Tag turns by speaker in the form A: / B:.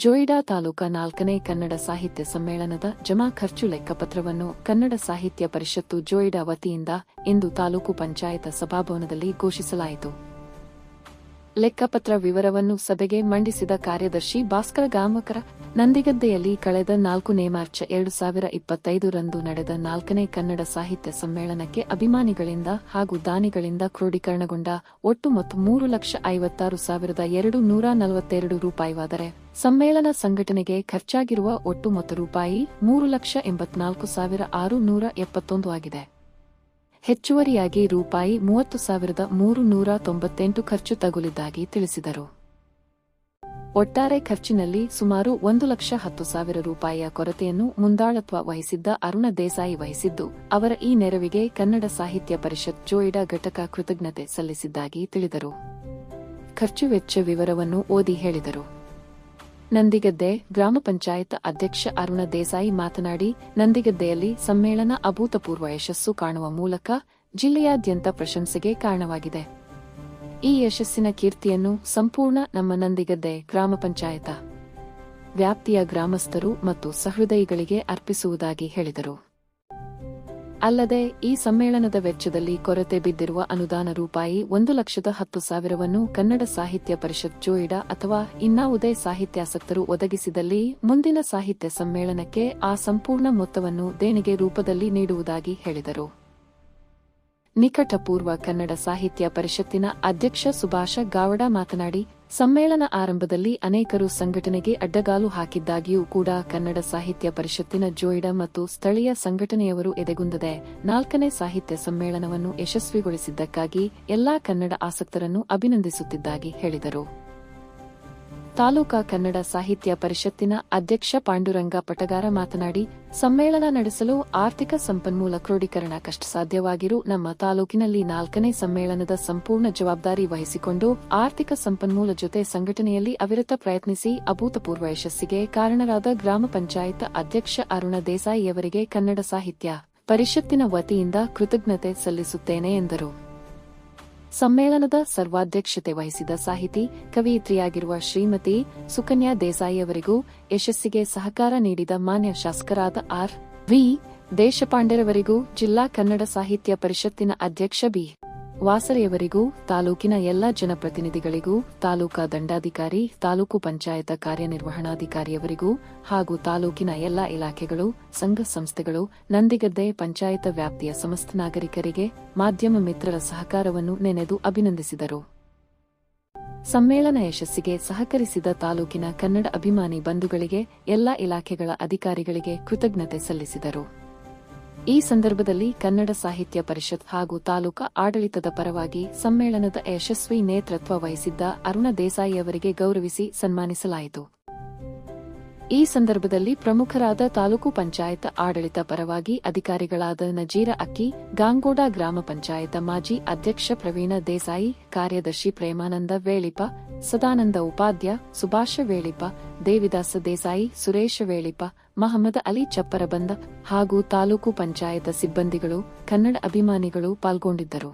A: ಜೋಯಿಡಾ ತಾಲೂಕಾ 4ನೇ ಕನ್ನಡ ಸಾಹಿತ್ಯ ಸಮ್ಮೇಳನದ ಜಮಾ ಖರ್ಚು ಲೆಕ್ಕಪತ್ರವನ್ನು ಕನ್ನಡ ಸಾಹಿತ್ಯ ಪರಿಷತ್ತು ಜೋಯಿಡಾ ವತಿಯಿಂದ ಇಂದು ತಾಲೂಕು ಪಂಚಾಯತ ಸಭಾಭವನದಲ್ಲಿ ಘೋಷಿಸಲಾಯಿತು. ಲೆಕ್ಕಪತ್ರ ವಿವರವನ್ನು ಸಭೆಗೆ ಮಂಡಿಸಿದ ಕಾರ್ಯದರ್ಶಿ ಭಾಸ್ಕರ ಗಾಮಕರ, ನಂದಿಗದ್ದೆಯಲ್ಲಿ ಕಳೆದ 4ನೇ ಮಾರ್ಚ್ 2025 ರಂದು ನಡೆದ 4ನೇ ಕನ್ನಡ ಸಾಹಿತ್ಯ ಸಮ್ಮೇಳನಕ್ಕೆ ಅಭಿಮಾನಿಗಳಿಂದ ಹಾಗೂ ದಾನಿಗಳಿಂದ ಕ್ರೋಢೀಕರಣಗೊಂಡ ಒಟ್ಟು ಮೊತ್ತ 3,56,242 ರೂಪಾಯಿವಾದರೆ, ಸಮ್ಮೇಳನ ಸಂಘಟನೆಗೆ ಖರ್ಚಾಗಿರುವ ಒಟ್ಟು ಮೊತ್ತ ರೂಪಾಯಿ 3,84,671 ಆಗಿದೆ. ಹೆಚ್ಚುವರಿಯಾಗಿ ರೂಪಾಯಿ 30,398 ಖರ್ಚು ತಗುಲಿದ್ದಾಗಿ ತಿಳಿಸಿದರು. ಒಟ್ಟಾರೆ ಖರ್ಚಿನಲ್ಲಿ ಸುಮಾರು 1,10,000 ರೂಪಾಯಿಯ ಕೊರತೆಯನ್ನು ಮುಂದಾಳತ್ವ ವಹಿಸಿದ್ದ ಅರುಣ ದೇಸಾಯಿ ವಹಿಸಿದ್ದು, ಅವರ ಈ ನೆರವಿಗೆ ಕನ್ನಡ ಸಾಹಿತ್ಯ ಪರಿಷತ್ ಜೋಯಿಡಾ ಘಟಕ ಕೃತಜ್ಞತೆ ಸಲ್ಲಿಸಿದ್ದಾಗಿ ತಿಳಿದರು. ಖರ್ಚು ವೆಚ್ಚ ವಿವರವನ್ನು ಓದಿ ಹೇಳಿದರು. ನಂದಿಗದ್ದೆ ಗ್ರಾಮ ಪಂಚಾಯತ್ ಅಧ್ಯಕ್ಷ ಅರುಣ ದೇಸಾಯಿ ಮಾತನಾಡಿ, ನಂದಿಗದ್ದೆಯಲ್ಲಿ ಸಮ್ಮೇಳನ ಅಭೂತಪೂರ್ವ ಯಶಸ್ಸು ಕಾಣುವ ಮೂಲಕ ಜಿಲ್ಲೆಯಾದ್ಯಂತ ಪ್ರಶಂಸೆಗೆ ಕಾರಣವಾಗಿದೆ. ಈ ಯಶಸ್ಸಿನ ಕೀರ್ತಿಯನ್ನು ಸಂಪೂರ್ಣ ನಮ್ಮ ನಂದಿಗದ್ದೆ ಗ್ರಾಮ ಪಂಚಾಯತ ವ್ಯಾಪ್ತಿಯ ಗ್ರಾಮಸ್ಥರು ಮತ್ತು ಸಹೃದಯಿಗಳಿಗೆ ಅರ್ಪಿಸುವುದಾಗಿ ಹೇಳಿದರು. ಅಲ್ಲದೆ ಈ ಸಮ್ಮೇಳನದ ವೆಚ್ಚದಲ್ಲಿ ಕೊರತೆ ಬಿದ್ದಿರುವ ಅನುದಾನ ರೂಪಾಯಿ 1,10,000ವನ್ನು ಕನ್ನಡ ಸಾಹಿತ್ಯ ಪರಿಷತ್ ಜೋಯಿಡಾ ಅಥವಾ ಇನ್ನಾವುದೇ ಸಾಹಿತ್ಯಾಸಕ್ತರು ಒದಗಿಸಿದಲ್ಲಿ ಮುಂದಿನ ಸಾಹಿತ್ಯ ಸಮ್ಮೇಳನಕ್ಕೆ ಆ ಸಂಪೂರ್ಣ ಮೊತ್ತವನ್ನು ದೇಣಿಗೆ ರೂಪದಲ್ಲಿ ನೀಡುವುದಾಗಿ ಹೇಳಿದರು. ನಿಕಟಪೂರ್ವ ಕನ್ನಡ ಸಾಹಿತ್ಯ ಪರಿಷತ್ತಿನ ಅಧ್ಯಕ್ಷ ಸುಭಾಷ ಗಾವಡ ಮಾತನಾಡಿ, ಸಮ್ಮೇಳನ ಆರಂಭದಲ್ಲಿ ಅನೇಕರು ಸಂಘಟನೆಗೆ ಅಡ್ಡಗಾಲು ಹಾಕಿದ್ದಾಗಿಯೂ ಕೂಡ ಕನ್ನಡ ಸಾಹಿತ್ಯ ಪರಿಷತ್ತಿನ ಜೋಯಿಡಾ ಮತ್ತು ಸ್ಥಳೀಯ ಸಂಘಟನೆಯವರು ಎದೆಗುಂದದೆ 4ನೇ ಸಾಹಿತ್ಯ ಸಮ್ಮೇಳನವನ್ನು ಯಶಸ್ವಿಗೊಳಿಸಿದ್ದಕ್ಕಾಗಿ ಎಲ್ಲಾ ಕನ್ನಡ ಆಸಕ್ತರನ್ನು ಅಭಿನಂದಿಸುತ್ತಿದ್ದಾಗಿ ಹೇಳಿದರು. ತಾಲೂಕಾ ಕನ್ನಡ ಸಾಹಿತ್ಯ ಪರಿಷತ್ತಿನ ಅಧ್ಯಕ್ಷ ಪಾಂಡುರಂಗ ಪಟಗಾರ ಮಾತನಾಡಿ, ಸಮ್ಮೇಳನ ನಡೆಸಲು ಆರ್ಥಿಕ ಸಂಪನ್ಮೂಲ ಕ್ರೋಢೀಕರಣ ಕಷ್ಟಸಾಧ್ಯವಾಗಿರು ನಮ್ಮ ತಾಲೂಕಿನಲ್ಲಿ 4ನೇ ಸಮ್ಮೇಳನದ ಸಂಪೂರ್ಣ ಜವಾಬ್ದಾರಿ ವಹಿಸಿಕೊಂಡು ಆರ್ಥಿಕ ಸಂಪನ್ಮೂಲ ಜೊತೆ ಸಂಘಟನೆಯಲ್ಲಿ ಅವಿರತ ಪ್ರಯತ್ನಿಸಿ ಅಭೂತಪೂರ್ವ ಯಶಸ್ಸಿಗೆ ಕಾರಣರಾದ ಗ್ರಾಮ ಪಂಚಾಯತ್ ಅಧ್ಯಕ್ಷ ಅರುಣ ದೇಸಾಯಿಯವರಿಗೆ ಕನ್ನಡ ಸಾಹಿತ್ಯ ಪರಿಷತ್ತಿನ ವತಿಯಿಂದ ಕೃತಜ್ಞತೆ ಸಲ್ಲಿಸುತ್ತೇನೆ ಎಂದರು. ಸಮ್ಮೇಳನದ ಸರ್ವಾಧ್ಯಕ್ಷತೆ ವಹಿಸಿದ ಸಾಹಿತಿ, ಕವಯಿತ್ರಿಯಾಗಿರುವ ಶ್ರೀಮತಿ ಸುಕನ್ಯಾ ದೇಸಾಯಿಯವರಿಗೂ, ಯಶಸ್ಸಿಗೆ ಸಹಕಾರ ನೀಡಿದ ಮಾನ್ಯ ಶಾಸಕರಾದ ಆರ್. ವಿ. ದೇಶಪಾಂಡೆರವರಿಗೂ, ಜಿಲ್ಲಾ ಕನ್ನಡ ಸಾಹಿತ್ಯ ಪರಿಷತ್ತಿನ ಅಧ್ಯಕ್ಷ ಬಿ. ವಾಸರೆಯವರಿಗೂ, ತಾಲೂಕಿನ ಎಲ್ಲ ಜನಪ್ರತಿನಿಧಿಗಳಿಗೂ, ತಾಲೂಕಾ ದಂಡಾಧಿಕಾರಿ, ತಾಲೂಕು ಪಂಚಾಯತ ಕಾರ್ಯನಿರ್ವಹಣಾಧಿಕಾರಿಯವರಿಗೂ ಹಾಗೂ ತಾಲೂಕಿನ ಎಲ್ಲ ಇಲಾಖೆಗಳು, ಸಂಘ ಸಂಸ್ಥೆಗಳು, ನಂದಿಗದ್ದೆ ಪಂಚಾಯತ ವ್ಯಾಪ್ತಿಯ ಸಮಸ್ತ ನಾಗರಿಕರಿಗೆ, ಮಾಧ್ಯಮ ಮಿತ್ರರ ಸಹಕಾರವನ್ನು ನೆನೆದು ಅಭಿನಂದಿಸಿದರು. ಸಮ್ಮೇಳನ ಯಶಸ್ಸಿಗೆ ಸಹಕರಿಸಿದ ತಾಲೂಕಿನ ಕನ್ನಡ ಅಭಿಮಾನಿ ಬಂಧುಗಳಿಗೆ, ಎಲ್ಲ ಇಲಾಖೆಗಳ ಅಧಿಕಾರಿಗಳಿಗೆ ಕೃತಜ್ಞತೆ ಸಲ್ಲಿಸಿದರು. ಈ ಸಂದರ್ಭದಲ್ಲಿ ಕನ್ನಡ ಸಾಹಿತ್ಯ ಪರಿಷತ್ ಹಾಗೂ ತಾಲೂಕಾ ಆಡಳಿತದ ಪರವಾಗಿ ಸಮ್ಮೇಳನದ ಯಶಸ್ವಿ ನೇತೃತ್ವ ವಹಿಸಿದ್ದ ಅರುಣ ದೇಸಾಯಿಯವರಿಗೆ ಗೌರವಿಸಿ ಸನ್ಮಾನಿಸಲಾಯಿತು. ಈ ಸಂದರ್ಭದಲ್ಲಿ ಪ್ರಮುಖರಾದ ತಾಲೂಕು ಪಂಚಾಯತ್ ಆಡಳಿತ ಪರವಾಗಿ ಅಧಿಕಾರಿಗಳಾದ ನಜೀರ ಅಕ್ಕಿ, ಗಾಂಗೋಡ ಗ್ರಾಮ ಪಂಚಾಯತ ಮಾಜಿ ಅಧ್ಯಕ್ಷ ಪ್ರವೀಣ ದೇಸಾಯಿ, ಕಾರ್ಯದರ್ಶಿ ಪ್ರೇಮಾನಂದ ವೇಳಿಪ, ಸದಾನಂದ ಉಪಾಧ್ಯ, ಸುಭಾಷ ವೇಳಿಪ, ದೇವಿದಾಸ ದೇಸಾಯಿ, ಸುರೇಶ ವೇಳಿಪ, ಮಹಮ್ಮದ ಅಲಿ ಚಪ್ಪರಬಂದ ಹಾಗೂ ತಾಲೂಕು ಪಂಚಾಯತ ಸಿಬ್ಬಂದಿಗಳು, ಕನ್ನಡ ಅಭಿಮಾನಿಗಳು ಪಾಲ್ಗೊಂಡಿದ್ದರು.